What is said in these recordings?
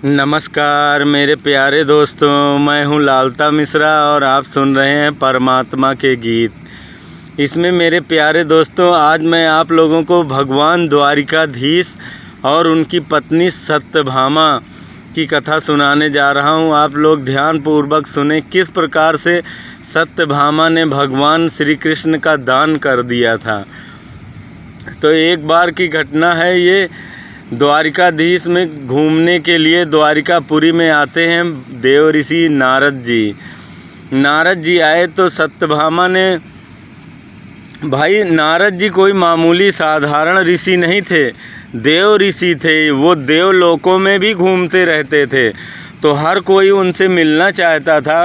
नमस्कार मेरे प्यारे दोस्तों, मैं हूं लालता मिश्रा और आप सुन रहे हैं परमात्मा के गीत। इसमें मेरे प्यारे दोस्तों, आज मैं आप लोगों को भगवान द्वारिकाधीश और उनकी पत्नी सत्यभामा की कथा सुनाने जा रहा हूं। आप लोग ध्यानपूर्वक सुने किस प्रकार से सत्यभामा ने भगवान श्री कृष्ण का दान कर दिया था। तो एक बार की घटना है ये। द्वारिकाधीश में घूमने के लिए द्वारिकापुरी में आते हैं देव ऋषि नारद जी। नारद जी आए तो सत्यभामा ने, भाई नारद जी कोई मामूली साधारण ऋषि नहीं थे, देव ऋषि थे। वो देव लोकों में भी घूमते रहते थे, तो हर कोई उनसे मिलना चाहता था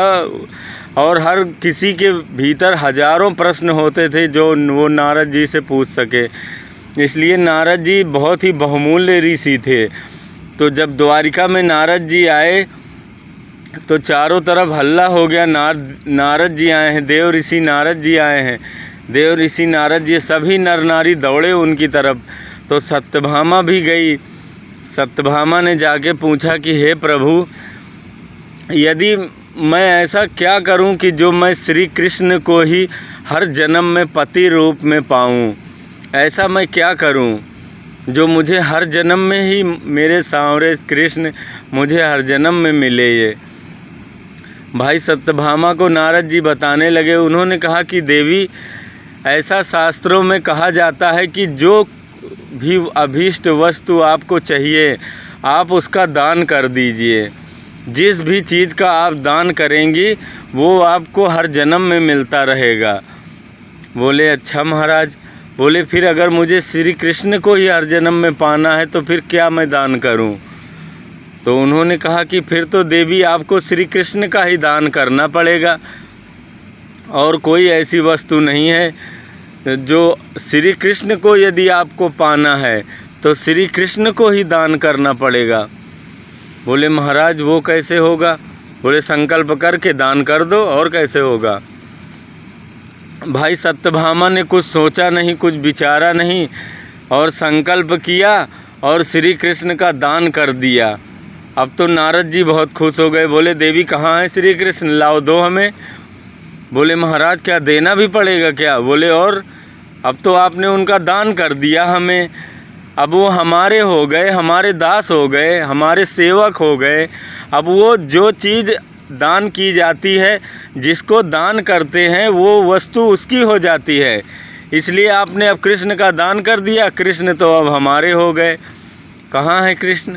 और हर किसी के भीतर हजारों प्रश्न होते थे जो वो नारद जी से पूछ सके। इसलिए नारद जी बहुत ही बहुमूल्य ऋषि थे। तो जब द्वारिका में नारद जी आए तो चारों तरफ हल्ला हो गया, नारद जी आए हैं, देव ऋषि नारद जी आए हैं। देव ऋषि नारद जी, सभी नर नारी दौड़े उनकी तरफ। तो सत्यभामा भी गई। सत्यभामा ने जाके पूछा कि हे प्रभु, यदि मैं ऐसा क्या करूं कि जो मैं श्री कृष्ण को ही हर जन्म में पति रूप में पाऊं? ऐसा मैं क्या करूं जो मुझे हर जन्म में ही मेरे सांवरे कृष्ण मुझे हर जन्म में मिले। ये भाई सत्यभामा को नारद जी बताने लगे। उन्होंने कहा कि देवी, ऐसा शास्त्रों में कहा जाता है कि जो भी अभीष्ट वस्तु आपको चाहिए आप उसका दान कर दीजिए। जिस भी चीज़ का आप दान करेंगी वो आपको हर जन्म में मिलता रहेगा। बोले अच्छा महाराज। बोले फिर अगर मुझे श्री कृष्ण को ही हर जन्म में पाना है तो फिर क्या मैं दान करूं? तो उन्होंने कहा कि फिर तो देवी आपको श्री कृष्ण का ही दान करना पड़ेगा, और कोई ऐसी वस्तु नहीं है जो श्री कृष्ण को यदि आपको पाना है तो श्री कृष्ण को ही दान करना पड़ेगा। बोले महाराज वो कैसे होगा? बोले संकल्प करके दान कर दो, और कैसे होगा। भाई सत्यभामा ने कुछ सोचा नहीं, कुछ विचारा नहीं, और संकल्प किया और श्री कृष्ण का दान कर दिया। अब तो नारद जी बहुत खुश हो गए। बोले देवी कहाँ है श्री कृष्ण, लाओ दो हमें। बोले महाराज क्या देना भी पड़ेगा क्या? बोले और अब तो आपने उनका दान कर दिया हमें, अब वो हमारे हो गए, हमारे दास हो गए, हमारे सेवक हो गए। अब वो जो चीज़ दान की जाती है, जिसको दान करते हैं वो वस्तु उसकी हो जाती है। इसलिए आपने अब कृष्ण का दान कर दिया, कृष्ण तो अब हमारे हो गए। कहाँ है कृष्ण,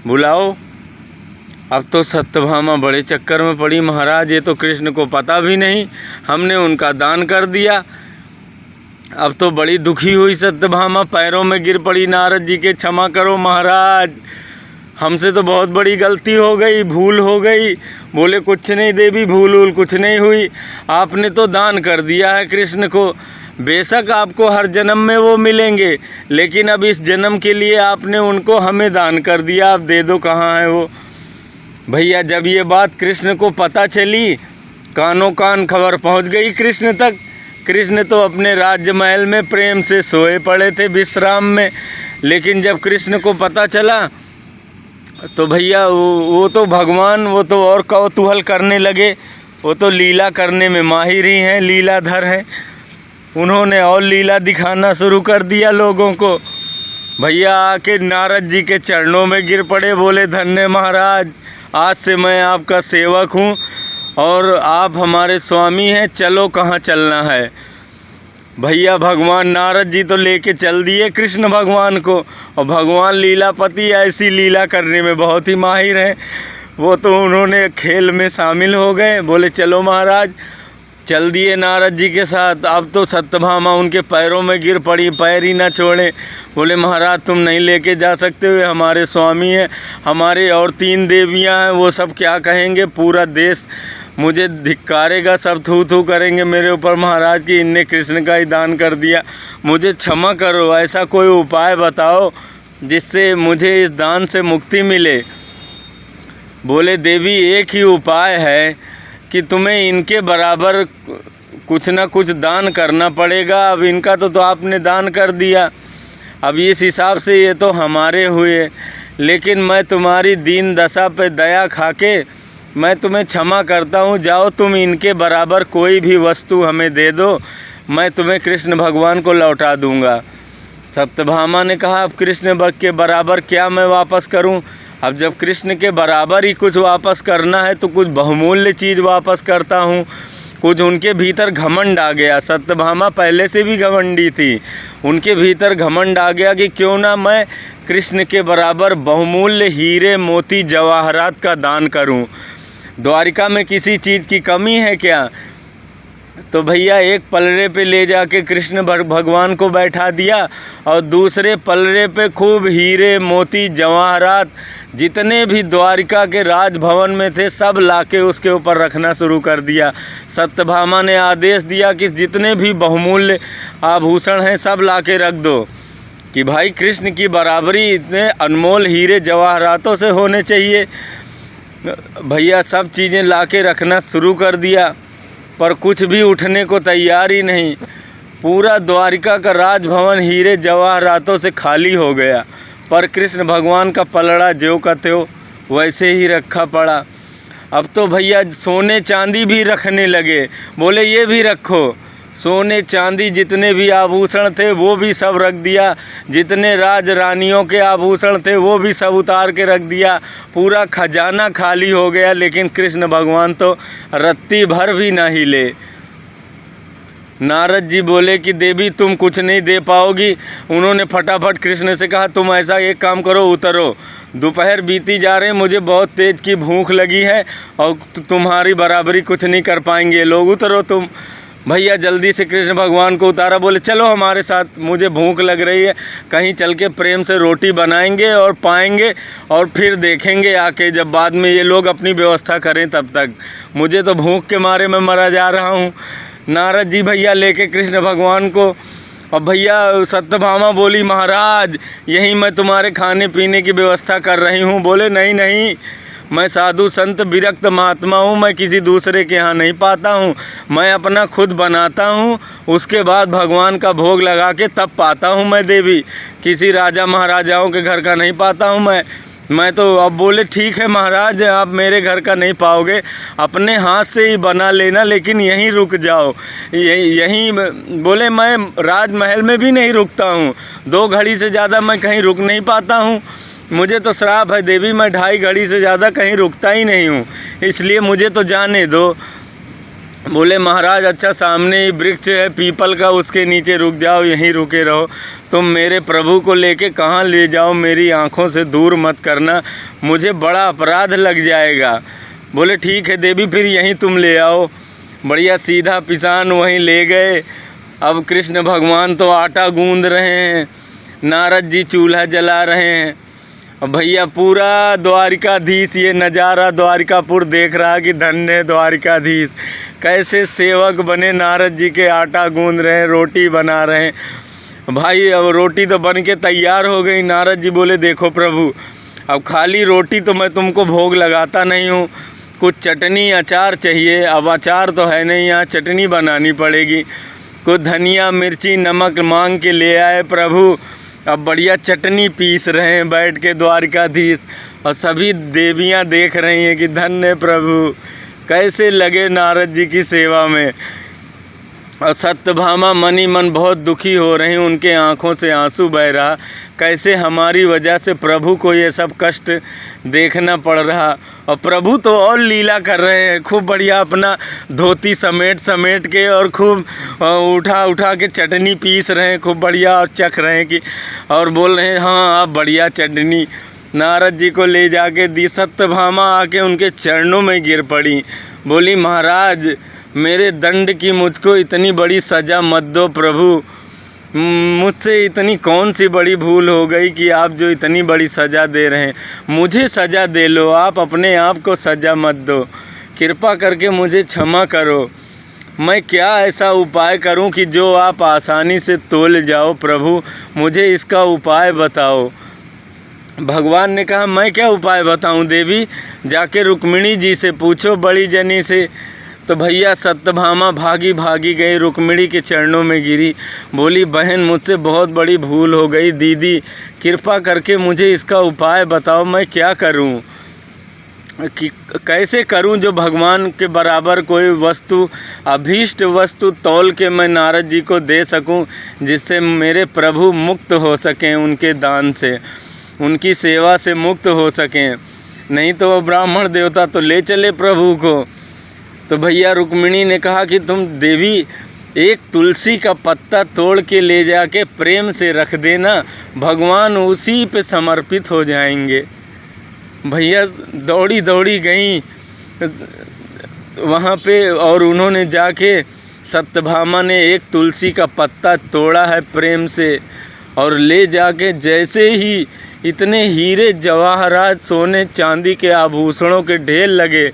बुलाओ। अब तो सत्यभामा बड़े चक्कर में पड़ी। महाराज ये तो कृष्ण को पता भी नहीं, हमने उनका दान कर दिया। अब तो बड़ी दुखी हुई सत्यभामा, पैरों में गिर पड़ी नारद जी के, क्षमा करो महाराज, हमसे तो बहुत बड़ी गलती हो गई, भूल हो गई। बोले कुछ नहीं देवी, भूल कुछ नहीं हुई, आपने तो दान कर दिया है कृष्ण को। बेशक आपको हर जन्म में वो मिलेंगे, लेकिन अब इस जन्म के लिए आपने उनको हमें दान कर दिया, अब दे दो, कहाँ है वो। भैया जब ये बात कृष्ण को पता चली, कानों कान खबर पहुंच गई कृष्ण तक। कृष्ण तो अपने राज्य महल में प्रेम से सोए पड़े थे विश्राम में, लेकिन जब कृष्ण को पता चला तो भैया वो तो भगवान, वो तो और कौतूहल करने लगे। वो तो लीला करने में माहिर ही हैं, लीलाधर हैं। उन्होंने और लीला दिखाना शुरू कर दिया लोगों को। भैया आके नारद जी के चरणों में गिर पड़े। बोले धन्य महाराज, आज से मैं आपका सेवक हूँ और आप हमारे स्वामी हैं, चलो कहाँ चलना है। भैया भगवान नारद जी तो लेके चल दिए कृष्ण भगवान को, और भगवान लीलापति ऐसी लीला करने में बहुत ही माहिर हैं। वो तो उन्होंने खेल में शामिल हो गए। बोले चलो महाराज, चल दिए नारद जी के साथ। अब तो सत्यभामा उनके पैरों में गिर पड़ी, पैर ही ना छोड़े। बोले महाराज तुम नहीं लेके जा सकते हो, हमारे स्वामी हैं, हमारे और 3 देवियां हैं, वो सब क्या कहेंगे, पूरा देश मुझे धिक्कारेगा, सब थू थू करेंगे मेरे ऊपर महाराज कि इनने कृष्ण का ही दान कर दिया। मुझे क्षमा करो, ऐसा कोई उपाय बताओ जिससे मुझे इस दान से मुक्ति मिले। बोले देवी एक ही उपाय है कि तुम्हें इनके बराबर कुछ ना कुछ दान करना पड़ेगा। अब इनका तो आपने दान कर दिया, अब इस हिसाब से ये तो हमारे हुए, लेकिन मैं तुम्हारी दीन दशा पे दया खाके मैं तुम्हें क्षमा करता हूँ। जाओ तुम इनके बराबर कोई भी वस्तु हमें दे दो, मैं तुम्हें कृष्ण भगवान को लौटा दूँगा। सत्यभामा ने कहा, अब कृष्ण भक्त के बराबर क्या मैं वापस करूं? अब जब कृष्ण के बराबर ही कुछ वापस करना है तो कुछ बहुमूल्य चीज़ वापस करता हूं। कुछ उनके भीतर घमंड आ गया। सत्यभामा पहले से भी घमंडी थी। उनके भीतर घमंड आ गया कि क्यों ना मैं कृष्ण के बराबर बहुमूल्य हीरे मोती जवाहरात का दान करूं। द्वारिका में किसी चीज़ की कमी है क्या? तो भैया एक पलड़े पे ले जाके कृष्ण भगवान को बैठा दिया और दूसरे पलड़े पे खूब हीरे मोती जवाहरात जितने भी द्वारिका के राजभवन में थे सब लाके उसके ऊपर रखना शुरू कर दिया। सत्यभामा ने आदेश दिया कि जितने भी बहुमूल्य आभूषण हैं सब लाके रख दो, कि भाई कृष्ण की बराबरी इतने अनमोल हीरे जवाहरातों से होने चाहिए। भैया सब चीज़ें लाके रखना शुरू कर दिया, पर कुछ भी उठने को तैयार ही नहीं। पूरा द्वारिका का राजभवन हीरे जवाहरातों से खाली हो गया, पर कृष्ण भगवान का पलड़ा ज्यों का त्यों वैसे ही रखा पड़ा। अब तो भैया सोने चांदी भी रखने लगे, बोले ये भी रखो। सोने चांदी जितने भी आभूषण थे वो भी सब रख दिया, जितने राज रानियों के आभूषण थे वो भी सब उतार के रख दिया। पूरा खजाना खाली हो गया, लेकिन कृष्ण भगवान तो रत्ती भर भी ना हिले। नारद जी बोले कि देवी तुम कुछ नहीं दे पाओगी। उन्होंने फटाफट कृष्ण से कहा, तुम ऐसा एक काम करो, उतरो, दोपहर बीती जा रहे, मुझे बहुत तेज़ की भूख लगी है और तुम्हारी बराबरी कुछ नहीं कर पाएंगे लोग, उतरो तुम। भैया जल्दी से कृष्ण भगवान को उतारा, बोले चलो हमारे साथ, मुझे भूख लग रही है, कहीं चल के प्रेम से रोटी बनाएंगे और पाएंगे और फिर देखेंगे आके, जब बाद में ये लोग अपनी व्यवस्था करें तब तक, मुझे तो भूख के मारे मैं मरा जा रहा हूँ। नारद जी भैया लेके कृष्ण भगवान को, और भैया सत्यभामा बोली, महाराज यहीं मैं तुम्हारे खाने पीने की व्यवस्था कर रही हूँ। बोले नहीं नहीं, मैं साधु संत विरक्त महात्मा हूँ, मैं किसी दूसरे के यहाँ नहीं पाता हूँ, मैं अपना खुद बनाता हूँ, उसके बाद भगवान का भोग लगा के तब पाता हूँ मैं देवी, किसी राजा महाराजाओं के घर का नहीं पाता हूँ मैं तो। अब बोले ठीक है महाराज, आप मेरे घर का नहीं पाओगे, अपने हाथ से ही बना लेना, लेकिन यहीं रुक जाओ। यहीं बोले मैं राजमहल में भी नहीं रुकता हूँ, 2 घड़ी से ज़्यादा मैं कहीं रुक नहीं पाता हूँ, मुझे तो श्राप है देवी, मैं 2.5 घड़ी से ज़्यादा कहीं रुकता ही नहीं हूँ, इसलिए मुझे तो जाने दो। बोले महाराज अच्छा, सामने ही वृक्ष है पीपल का, उसके नीचे रुक जाओ, यहीं रुके रहो, तुम मेरे प्रभु को लेके कहाँ ले जाओ, मेरी आँखों से दूर मत करना, मुझे बड़ा अपराध लग जाएगा। बोले ठीक है देवी, फिर यहीं तुम ले आओ। बढ़िया सीधा पिसान वहीं ले गए। अब कृष्ण भगवान तो आटा गूँध रहे हैं, नारद जी चूल्हा जला रहे हैं। भैया पूरा द्वारिकाधीश ये नज़ारा द्वारिकापुर देख रहा कि धन्य द्वारिकाधीश, कैसे सेवक बने नारद जी के, आटा गूंद रहे हैं, रोटी बना रहे हैं। भाई अब रोटी तो बन के तैयार हो गई। नारद जी बोले देखो प्रभु, अब खाली रोटी तो मैं तुमको भोग लगाता नहीं हूँ, कुछ चटनी अचार चाहिए। अब अचार तो है नहीं यहाँ, चटनी बनानी पड़ेगी। कुछ धनिया मिर्ची नमक मांग के ले आए प्रभु। अब बढ़िया चटनी पीस रहे हैं बैठ के द्वारिकाधीश, और सभी देवियां देख रही हैं कि धन्य प्रभु, कैसे लगे नारद जी की सेवा में। और सत्यभामा मन ही मन बहुत दुखी हो रही, उनके आँखों से आंसू बह रहा, कैसे हमारी वजह से प्रभु को ये सब कष्ट देखना पड़ रहा। और प्रभु तो और लीला कर रहे हैं, खूब बढ़िया अपना धोती समेट के और खूब उठा के चटनी पीस रहे हैं खूब बढ़िया, और चख रहे हैं कि, और बोल रहे हैं हाँ आप बढ़िया चटनी। नारद जी को ले जाके दी। सत्यभामा आके उनके चरणों में गिर पड़ी, बोली महाराज मेरे दंड की मुझको इतनी बड़ी सज़ा मत दो प्रभु, मुझसे इतनी कौन सी बड़ी भूल हो गई कि आप जो इतनी बड़ी सज़ा दे रहे हैं, मुझे सज़ा दे लो, आप अपने आप को सज़ा मत दो, कृपा करके मुझे क्षमा करो। मैं क्या ऐसा उपाय करूं कि जो आप आसानी से तोल जाओ प्रभु, मुझे इसका उपाय बताओ। भगवान ने कहा मैं क्या उपाय बताऊं देवी, जाके रुक्मिणी जी से पूछो, बड़ी जनी से। तो भैया सत्यभामा भागी भागी गई, रुक्मिणी के चरणों में गिरी, बोली बहन मुझसे बहुत बड़ी भूल हो गई, दीदी कृपा करके मुझे इसका उपाय बताओ, मैं क्या करूं, कि कैसे करूं जो भगवान के बराबर कोई वस्तु, अभीष्ट वस्तु तौल के मैं नारद जी को दे सकूं, जिससे मेरे प्रभु मुक्त हो सकें, उनके दान से, उनकी सेवा से मुक्त हो सकें, नहीं तो वो ब्राह्मण देवता तो ले चले प्रभु को। तो भैया रुक्मिणी ने कहा कि तुम देवी एक तुलसी का पत्ता तोड़ के ले जाके प्रेम से रख देना, भगवान उसी पे समर्पित हो जाएंगे। भैया दौड़ी दौड़ी गई वहाँ पे और उन्होंने जाके, सत्यभामा ने एक तुलसी का पत्ता तोड़ा है प्रेम से और ले जाके, जैसे ही इतने हीरे जवाहरात सोने चांदी के आभूषणों के ढेर लगे,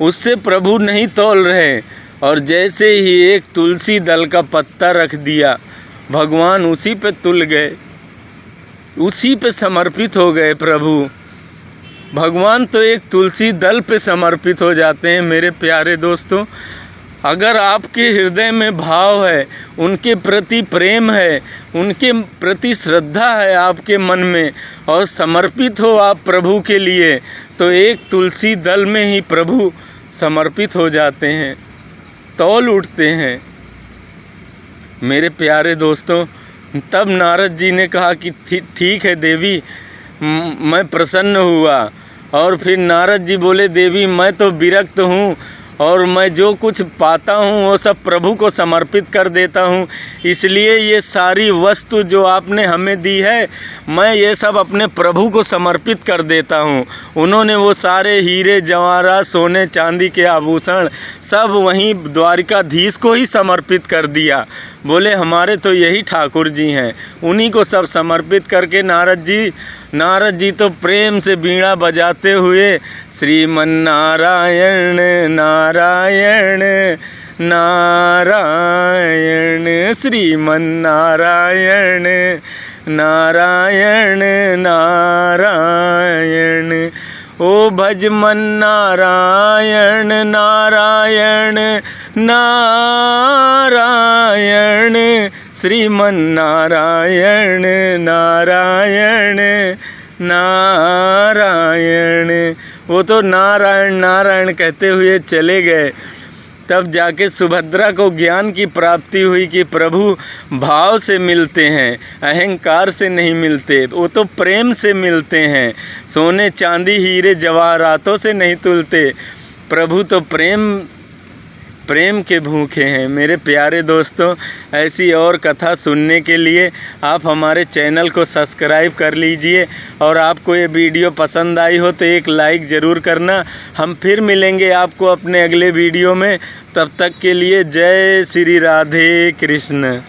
उससे प्रभु नहीं तौल रहे, और जैसे ही एक तुलसी दल का पत्ता रख दिया, भगवान उसी पे तुल गए, उसी पे समर्पित हो गए प्रभु। भगवान तो एक तुलसी दल पे समर्पित हो जाते हैं मेरे प्यारे दोस्तों। अगर आपके हृदय में भाव है, उनके प्रति प्रेम है, उनके प्रति श्रद्धा है आपके मन में, और समर्पित हो आप प्रभु के लिए, तो एक तुलसी दल में ही प्रभु समर्पित हो जाते हैं, तौल उठते हैं मेरे प्यारे दोस्तों। तब नारद जी ने कहा कि ठीक है देवी, मैं प्रसन्न हुआ। और फिर नारद जी बोले देवी मैं तो विरक्त हूँ, और मैं जो कुछ पाता हूँ वो सब प्रभु को समर्पित कर देता हूँ, इसलिए ये सारी वस्तु जो आपने हमें दी है, मैं ये सब अपने प्रभु को समर्पित कर देता हूँ। उन्होंने वो सारे हीरे जवाहरात सोने चांदी के आभूषण सब वहीं द्वारिकाधीश को ही समर्पित कर दिया। बोले हमारे तो यही ठाकुर जी हैं, उन्हीं को सब समर्पित करके नारद जी तो प्रेम से बीड़ा बजाते हुए श्रीमन्नारायण नारायण नारायण श्रीमन्नारायण नारायण नारायण, ओ भज मन नारायण नारायण नारायण श्रीमन्नारायण नारायण नारायण। वो तो नारायण नारायण कहते हुए चले गए। तब जाके सुभद्रा को ज्ञान की प्राप्ति हुई कि प्रभु भाव से मिलते हैं, अहंकार से नहीं मिलते, वो तो प्रेम से मिलते हैं, सोने चांदी हीरे जवाहरातों से नहीं तुलते, प्रभु तो प्रेम के भूखे हैं मेरे प्यारे दोस्तों। ऐसी और कथा सुनने के लिए आप हमारे चैनल को सब्सक्राइब कर लीजिए, और आपको ये वीडियो पसंद आई हो तो एक लाइक ज़रूर करना। हम फिर मिलेंगे आपको अपने अगले वीडियो में, तब तक के लिए जय श्री राधे कृष्ण।